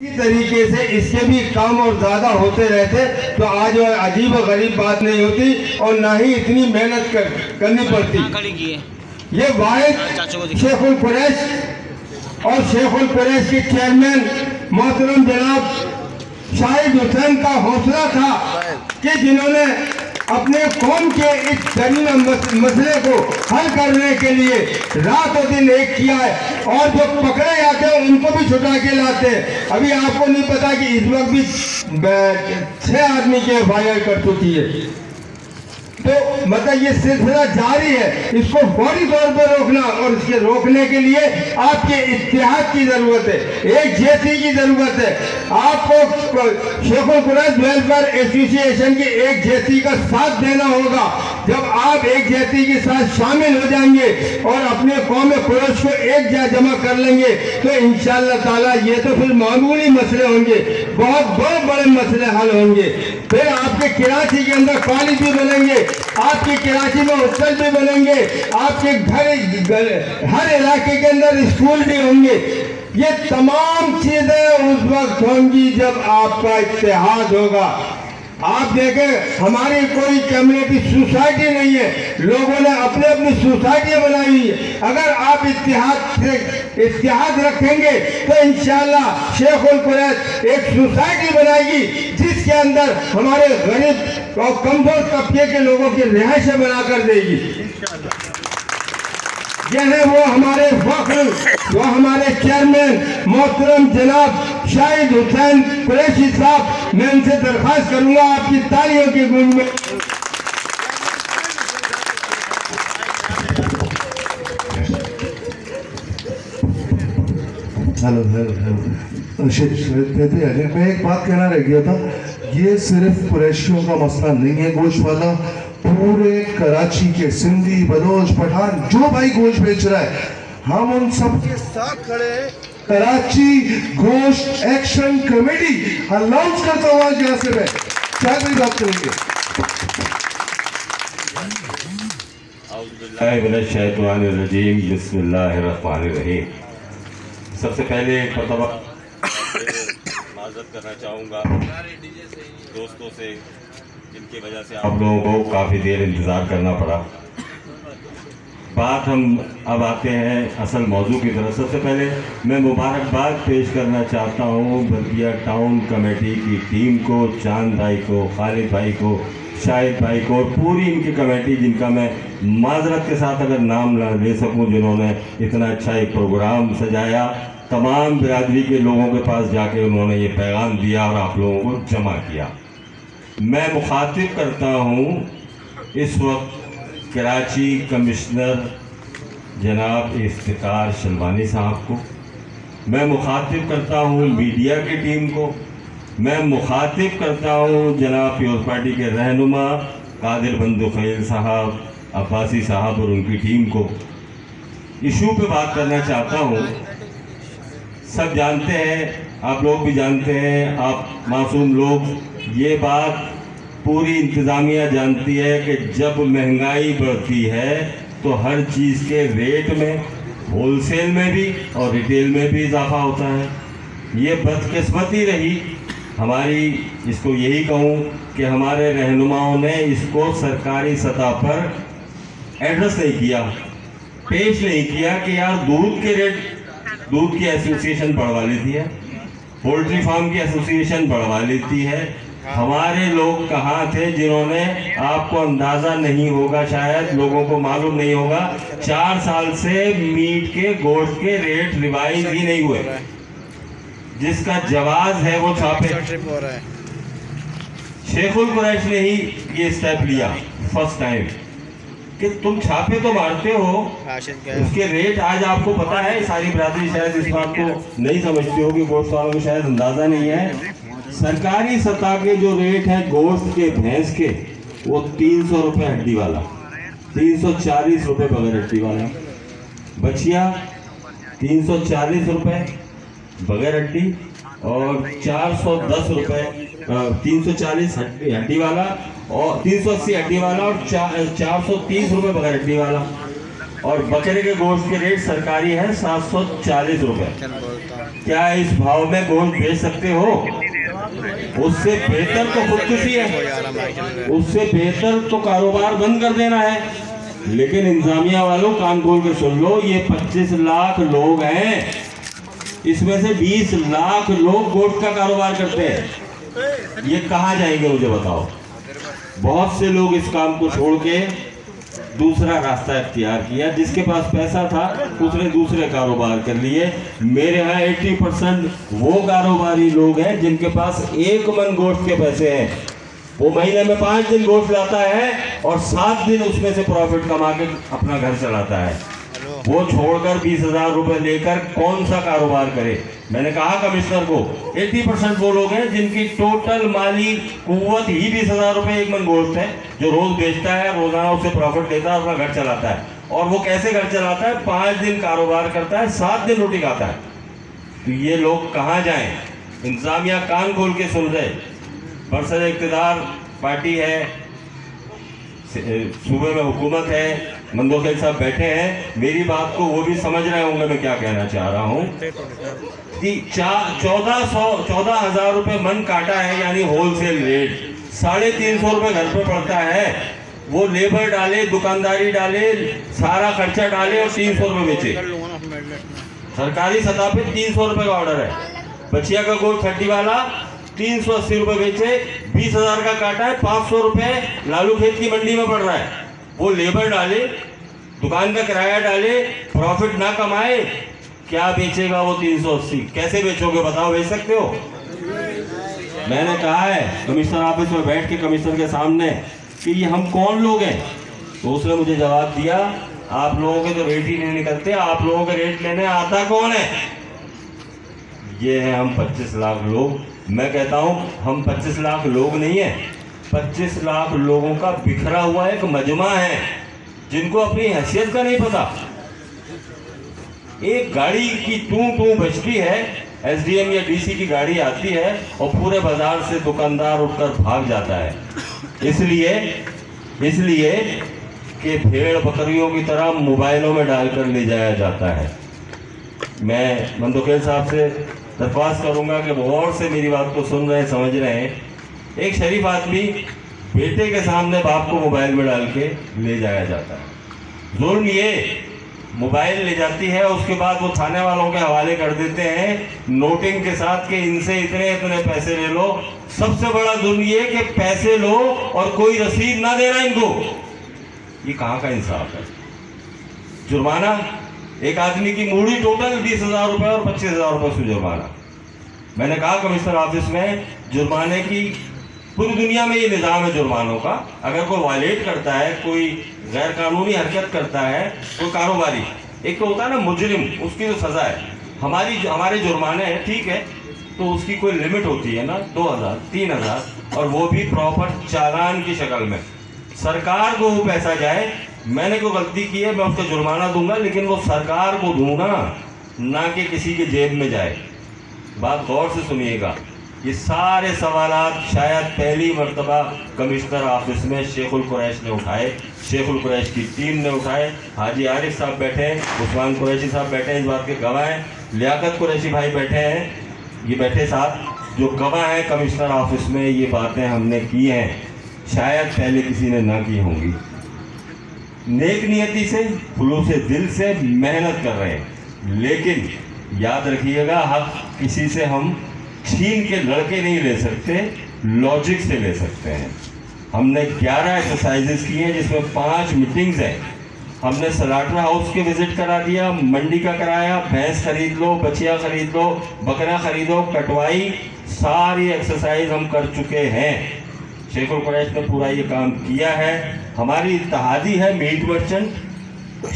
इसी तरीके से इसके भी कम और ज़्यादा होते रहते तो आज अजीब और गरीब बात नहीं होती और ना ही इतनी मेहनत करनी पड़ती। ये वाहिद शेखुल कुरैश और शेखुल कुरैश के चेयरमैन मोहतरम जनाब शाहिद हुसैन का हौसला था कि जिन्होंने अपने कौम के इस दरीना मसले को हल करने के लिए रात और दिन एक किया है और जो पकड़े जाते हैं उनको भी छुटा के लाते हैं। अभी आपको नहीं पता कि इस वक्त भी 6 आदमी के एफआईआर कर चुकी है। तो मतलब ये सिलसिला जारी है, इसको फौरी तौर पर रोकना और इसके रोकने के लिए आपके इत्तेहाद की जरूरत है, एक जेसी की जरूरत है। आपको शेखुल कुरैश वेलफेयर एसोसिएशन की एक जेसी का साथ देना होगा। जब आप एक जेसी के साथ शामिल हो जाएंगे और अपने कौम कुरैश को एक जमा कर लेंगे तो इंशाअल्लाह ताला ये तो फिर मामूली मसले होंगे, बहुत बड़े मसले हल होंगे। फिर आपके कराची के अंदर कॉलेज भी बनेंगे, आपकी कराची में होटल भी बनेंगे, आपके घर हर इलाके के अंदर स्कूल भी होंगे। ये तमाम चीजें उस वक्त होंगी जब आपका इत्तेहाद होगा। आप देखें हमारी कोई कम्युनिटी सोसाइटी नहीं है, लोगों ने अपने अपनी सोसाइटियां बनाई हुई है। अगर आप इत्तेहाद रखेंगे तो इंशाअल्लाह शेखुल कुरैश एक सोसाइटी बनाएगी जिसके अंदर हमारे गरीब और कमजोर तबके के लोगों की रिहाइशें बनाकर देगी। यह है वो हमारे फख्र, वो हमारे चेयरमैन मोहतरम जनाब शाहिद हुसैन कुरैशी साहब। मैं उनसे दरख्वास्त करूंगा आपकी तालियों की गूंज में हेलो मैं एक बात कहना रह गया था, ये सिर्फ कुरैशियों का मसला नहीं है गोश्त वाला, पूरे कराची के सिंधी बलोच पठान जो भाई गोश्त बेच रहा है हम उन सब के साथ खड़े हैं। कराची गोश्त एक्शन कमेटी अनाउंस करता हुआ यहाँ से मैं क्या कोई बात करेंगे। बिस्मिल्लाहिर्रहमानिर्रहीम। सबसे पहले माजरत करना चाहूँगा दोस्तों से जिनकी वजह से आप लोगों को काफ़ी देर इंतज़ार करना पड़ा। बात हम अब आते हैं असल मौजू की तरफ। सबसे पहले मैं मुबारकबाद पेश करना चाहता हूँ बल्दिया टाउन कमेटी की टीम को, चांद भाई को, खालिद भाई को, शाहिद भाई को और पूरी इनकी कमेटी जिनका मैं माजरत के साथ अगर नाम ना ले सकूं, जिन्होंने इतना अच्छा एक प्रोग्राम सजाया, तमाम बिरादरी के लोगों के पास जाके उन्होंने ये पैगाम दिया और आप लोगों को जमा किया। मैं मुखातिब करता हूँ इस वक्त कराची कमिश्नर जनाब इफ्तिकार शलवानी साहब को, मैं मुखातिब करता हूँ मीडिया की टीम को, मैं मुखातिब करता हूँ जनाब पीपल्स पार्टी के रहनुमा कादिर बंदू खैल साहब, अब्बासी साहब और उनकी टीम को। इशू पे बात करना चाहता हूँ। सब जानते हैं, आप लोग भी जानते हैं, आप मासूम लोग, ये बात पूरी इंतज़ामिया जानती है कि जब महंगाई बढ़ती है तो हर चीज़ के रेट में होलसेल में भी और रिटेल में भी इजाफा होता है। ये बदकिस्मती रही हमारी, इसको यही कहूँ कि हमारे रहनुमाओं ने इसको सरकारी सतह पर एड्रेस नहीं किया, पेश नहीं किया कि यार दूध के रेट, दूध की एसोसिएशन बढ़वा लेती है, पोल्ट्री फार्म की एसोसिएशन बढ़वा लेती है। हमारे लोग कहाँ थे जिन्होंने, आपको अंदाज़ा नहीं होगा, शायद लोगों को मालूम नहीं होगा, 4 साल से मीट के गोश्त के रेट रिवाइज ही नहीं हुए, जिसका जवाब है वो छापे। शेखुल कुरैश ने ही ये स्टेप लिया फर्स्ट टाइम कि तुम छापे तो मारते हो, उसके रेट आज आपको पता है। सारी बिरादरी शायद इस बात को नहीं समझती होगी, गोश्त वालों को शायद अंदाज़ा नहीं है। सरकारी सतह के जो रेट हैं गोश्त के, भैंस के, वो 300 रुपये हड्डी वाला, 340 रुपये बगैर हड्डी वाला, बछिया 340 रुपये बगैर हड्डी और 410 रुपये 340 हड्डी वाला और 380 हड्डी वाला और 430 रुपये बगैर हड्डी वाला। और बकरे के गोश्त के रेट सरकारी है 740 रुपए। क्या इस भाव में गोश्त बेच सकते हो? उससे बेहतर तो खुदकुशी है, उससे बेहतर तो कारोबार बंद कर देना है। लेकिन इंतजामिया वालों कान खोल के सुन लो, ये 25 लाख लोग हैं, इसमें से 20 लाख लोग गोश्त का कारोबार करते हैं। ये कहाँ जाएंगे मुझे बताओ? बहुत से लोग इस काम को छोड़ के दूसरा रास्ता इख्तियार किया। जिसके पास पैसा था उसने दूसरे कारोबार कर लिए। मेरे यहाँ 80% वो कारोबारी लोग हैं जिनके पास 1 मन गोश्त के पैसे हैं। वो महीने में 5 दिन गोश्त लाता है और 7 दिन उसमें से प्रॉफिट कमा के अपना घर चलाता है। वो छोड़कर 20,000 रुपए लेकर कौन सा कारोबार करे? मैंने कहा कमिश्नर को 80% वो लोग हैं जिनकी टोटल माली कुव्वत ही 20,000 रुपए 1 मन गोश्त है, जो रोज बेचता है, रोजाना उससे प्रॉफिट लेता है, अपना घर चलाता है। और वो कैसे घर चलाता है? 5 दिन कारोबार करता है, 7 दिन रोटी खाता है। तो ये लोग कहाँ जाएं? इंतजामिया कान खोल के सुन रहे। बरसर इक़्तिदार पार्टी है, सूबे में हुकूमत है, मंदोखेल साहब बैठे हैं, मेरी बात को वो भी समझ रहे होंगे मैं क्या कहना चाह रहा हूँ कि 14,000 रुपए मन काटा है, यानी होलसेल रेट 350 रुपए घर पे पड़ता है। वो लेबर डाले, दुकानदारी डाले, सारा खर्चा डाले और 300 रुपए बेचे। सरकारी सतह पे 300 रुपए का ऑर्डर है। बचिया का गोश्त हड्डी वाला 380 रुपए बेचे, 20,000 का काटा है, 500 रुपए लालू खेत की मंडी में पड़ रहा है। वो लेबर डाले, दुकान का किराया डाले, प्रॉफिट ना कमाए, क्या बेचेगा वो 380? कैसे बेचोगे बताओ? बेच सकते हो? मैंने कहा है कमिश्नर ऑफिस में बैठ के कमिश्नर के सामने कि ये हम कौन लोग हैं, तो उसने मुझे जवाब दिया, आप लोगों के तो रेट ही नहीं निकलते, आप लोगों के रेट लेने आता कौन है? ये है हम 25 लाख लोग। मैं कहता हूं हम 25 लाख लोग नहीं है, 25 लाख लोगों का बिखरा हुआ एक मजमा है जिनको अपनी हैसियत का नहीं पता। एक गाड़ी की टू बजती है, एसडीएम या डीसी की गाड़ी आती है और पूरे बाजार से दुकानदार उठकर भाग जाता है। इसलिए कि भेड़ बकरियों की तरह मोबाइलों में डालकर ले जाया जाता है। मैं मंदोखेल साहब से दरख्वास्त करूंगा कि गौर से मेरी बात को सुन रहे हैं, समझ रहे हैं। एक शरीफ आदमी बेटे के सामने बाप को मोबाइल में डाल के ले जाया जाता है। जुल्म ये मोबाइल ले जाती है, उसके बाद वो थाने वालों के हवाले कर देते हैं नोटिंग के साथ कि इनसे इतने इतने पैसे ले लो। सबसे बड़ा जुल्म ये कि पैसे लो और कोई रसीद ना देना इनको। ये कहाँ का इंसाफ है? जुर्माना एक आदमी की मूड़ी टोटल 20,000 रुपए और 25,000 रुपए से जुर्माना। मैंने कहा कमिश्नर ऑफिस में जुर्माने की पूरी दुनिया में ये निज़ाम है जुर्मानों का। अगर कोई वायलेट करता है, कोई गैर कानूनी हरकत करता है, कोई कारोबारी, एक तो होता है ना मुजरिम, उसकी तो सज़ा है। हमारे जुर्माने हैं, ठीक है, तो उसकी कोई लिमिट होती है ना, 2,000 3,000, और वो भी प्रॉपर चालान की शक्ल में। सरकार को वो पैसा जाए, मैंने कोई गलती की है मैं उसका जुर्माना दूंगा, लेकिन वो सरकार को दूंगा, ना कि किसी के जेब में जाए। बात गौर से सुनिएगा। ये सारे सवालात शायद पहली मर्तबा कमिश्नर ऑफिस में शेखुल कुरैश ने उठाए, शेखुल कुरैश की टीम ने उठाए। हाजी आरिफ साहब बैठे हैं, उस्मान कुरैशी साहब बैठे हैं, इस बात के गवाह हैं। लियाकत कुरैशी भाई बैठे हैं, ये बैठे साथ, जो गवाह हैं कमिश्नर ऑफिस में ये बातें हमने की हैं, शायद पहले किसी ने ना की होंगी। नेक नियति से, खुलूस दिल से मेहनत कर रहे हैं, लेकिन याद रखिएगा हक किसी से हम छीन के लड़के नहीं ले सकते, लॉजिक से ले सकते हैं। हमने 11 एक्सरसाइजेस की हैं जिसमें 5 मीटिंग्स हैं। हमने स्लॉटर हाउस के विजिट करा दिया, मंडी का कराया, भैंस खरीद लो, बछिया खरीद लो, बकरा खरीदो, कटवाई, सारी एक्सरसाइज हम कर चुके हैं। शेखुल कुरैश ने पूरा ये काम किया है। हमारी इत्तेहादी है मीट मर्चेंट।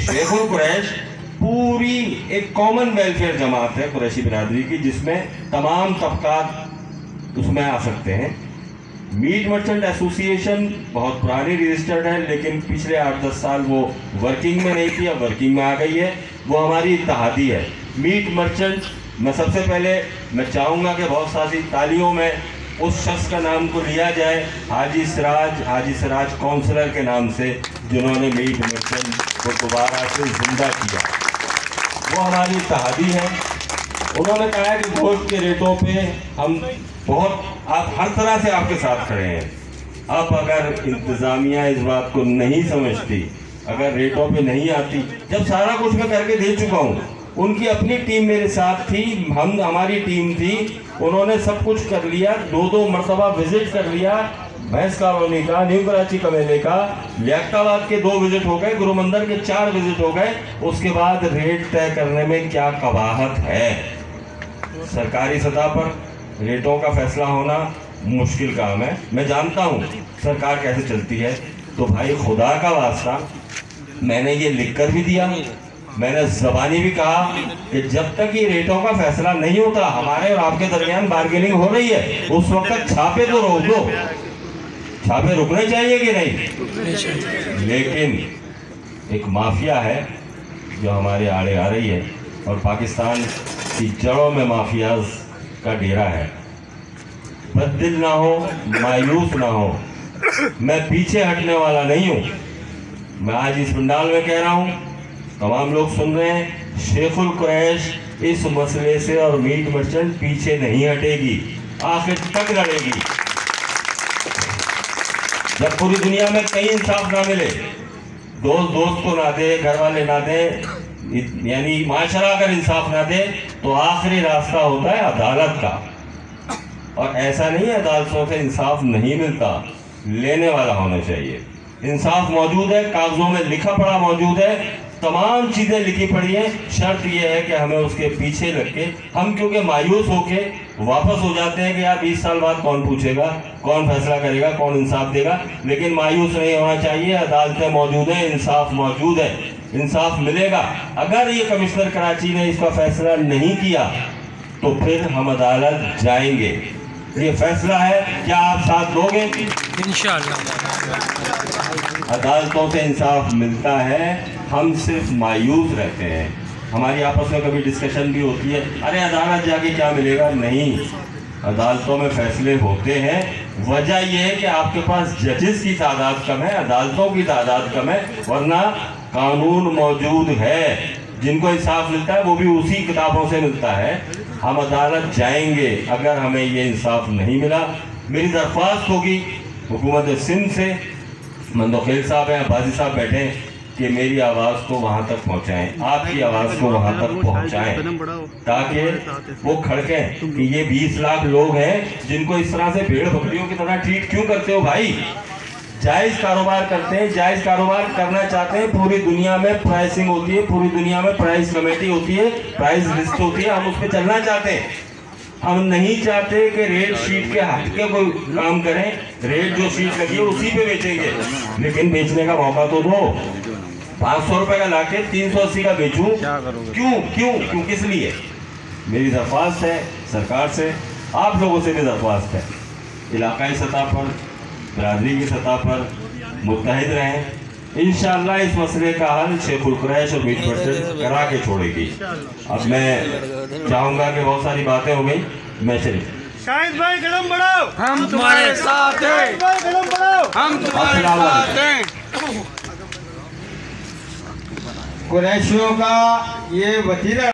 शेखुल कुरैश पूरी एक कॉमन वेलफेयर जमात है कुरैशी बिरादरी की, जिसमें तमाम तबकात उसमें आ सकते हैं। मीट मर्चेंट एसोसिएशन बहुत पुरानी रजिस्टर्ड है, लेकिन पिछले 8-10 साल वो वर्किंग में नहीं थी, अब वर्किंग में आ गई है। वो हमारी इत्तेहादी है मीट मर्चेंट। मैं सबसे पहले मैं चाहूँगा कि बहुत सारी तालियों में उस शख्स का नाम को लिया जाए, हाजी सिराज काउंसलर के नाम से, जिन्होंने मीट मर्चेंट को दोबारा से जिंदा किया। वो हमारी इत्तेहादी है। उन्होंने कहा है कि गोश्त के रेटों पे हम आप हर तरह से आपके साथ खड़े हैं। अब अगर इंतज़ामिया इस बात को नहीं समझती, अगर रेटों पे नहीं आती, जब सारा कुछ मैं करके दे चुका हूँ, उनकी अपनी टीम मेरे साथ थी, हमारी टीम थी, उन्होंने सब कुछ कर लिया, 2 मरतबा विजिट कर लिया, भैंस कॉलोनी का, न्यू कराची कमेले का, लियाकताबाद के 2 विजिट हो गए, गुरु मंदिर के 4 विजिट हो गए। उसके बाद रेट तय करने में क्या कबाहत है? सरकारी सतह पर रेटों का फैसला होना मुश्किल काम है। मैं जानता हूँ सरकार कैसे चलती है, तो भाई खुदा का वास्ता, मैंने ये लिख कर भी दिया, मैंने ज़बानी भी कहा कि जब तक ये रेटों का फैसला नहीं होता, हमारे और आपके दरमियान बार्गेनिंग हो रही है, उस वक्त छापे तो रोक दो। छापे रुकने चाहिए कि नहीं? लेकिन एक माफिया है जो हमारे आड़े आ रही है, और पाकिस्तान की जड़ों में माफियाज का डेरा है। बददिल ना हो, मायूस ना हो, मैं पीछे हटने वाला नहीं हूँ। मैं आज इस पंडाल में कह रहा हूँ, तमाम लोग सुन रहे हैं, शेखुल कुरैश इस मसले से और मीट मर्चेंट पीछे नहीं हटेगी, आखिर तक लड़ेगी। जब पूरी दुनिया में कहीं इंसाफ ना मिले, दोस्त को ना दे, घर वाले ना दे, यानी माशरा अगर इंसाफ ना दे, तो आखिरी रास्ता होता है अदालत का। और ऐसा नहीं है अदालतों से इंसाफ नहीं मिलता, लेने वाला होना चाहिए। इंसाफ मौजूद है, कागजों में लिखा पड़ा मौजूद है, तमाम चीज़ें लिखी पड़ी हैं। शर्त यह है कि हमें उसके पीछे लग के, हम क्योंकि मायूस होके वापस हो जाते हैं कि यार 20 साल बाद कौन पूछेगा, कौन फैसला करेगा, कौन इंसाफ देगा। लेकिन मायूस नहीं होना चाहिए, अदालतें मौजूद हैं, इंसाफ मौजूद है, इंसाफ मिलेगा। अगर ये कमिश्नर कराची ने इसका फैसला नहीं किया तो फिर हम अदालत जाएंगे। ये फैसला है, क्या आप साथ दोगे? इंशाअल्लाह। अदालतों से इंसाफ मिलता है, हम सिर्फ मायूस रहते हैं। हमारी आपस में कभी डिस्कशन भी होती है, अरे अदालत जाके क्या मिलेगा? नहीं, अदालतों में फैसले होते हैं। वजह यह है कि आपके पास जजेस की तादाद कम है, अदालतों की तादाद कम है, वरना कानून मौजूद है। जिनको इंसाफ मिलता है वो भी उसी किताबों से मिलता है। हम अदालत जाएंगे अगर हमें ये इंसाफ नहीं मिला। मेरी दरख्वास्त होगी हुकूमत सिंध से, मंदोखेल साहब हैं, अब्बासी साहब बैठे हैं, कि मेरी आवाज़ को वहाँ तक पहुँचाएं, आपकी आवाज़ को वहाँ तक पहुँचाएं, ताकि वो खड़कें कि ये 20 लाख लोग हैं जिनको इस तरह से भेड़ बकरियों की तरह ट्रीट क्यों करते हो भाई? जायज़ कारोबार करते हैं, जायज़ कारोबार करना चाहते हैं। पूरी दुनिया में प्राइसिंग होती है, पूरी दुनिया में प्राइस कमेटी होती है, प्राइस लिस्ट होती है, हम उस पर चलना चाहते हैं। हम नहीं चाहते कि रेट शीट के हट के कोई काम करें। रेट जो शीट लगी है उसी पे बेचेंगे, लेकिन बेचने का मौका तो दो। 500 रुपए का लाके 380 का बेचूं, क्यों किस लिए? मेरी दरख्वास्त है सरकार से, आप लोगों से भी दरख्वास्त है, इलाकाई सतह पर, बिरादरी की सतह पर मुत्तहिद रहें। इंशाअल्लाह इस मसले का हल शेखुल कुरैश और मीट मर्चेंट करा के छोड़ेगी। अब मैं चाहूँगा कि बहुत सारी बातें हो गई, मैं शरीफ शाहिद भाई कदम बढ़ाओ, हम तुम्हारे साथ हैं। कदम बढ़ाओ, हम तुम्हारे साथ हैं। कुरैशियों का ये वतीरा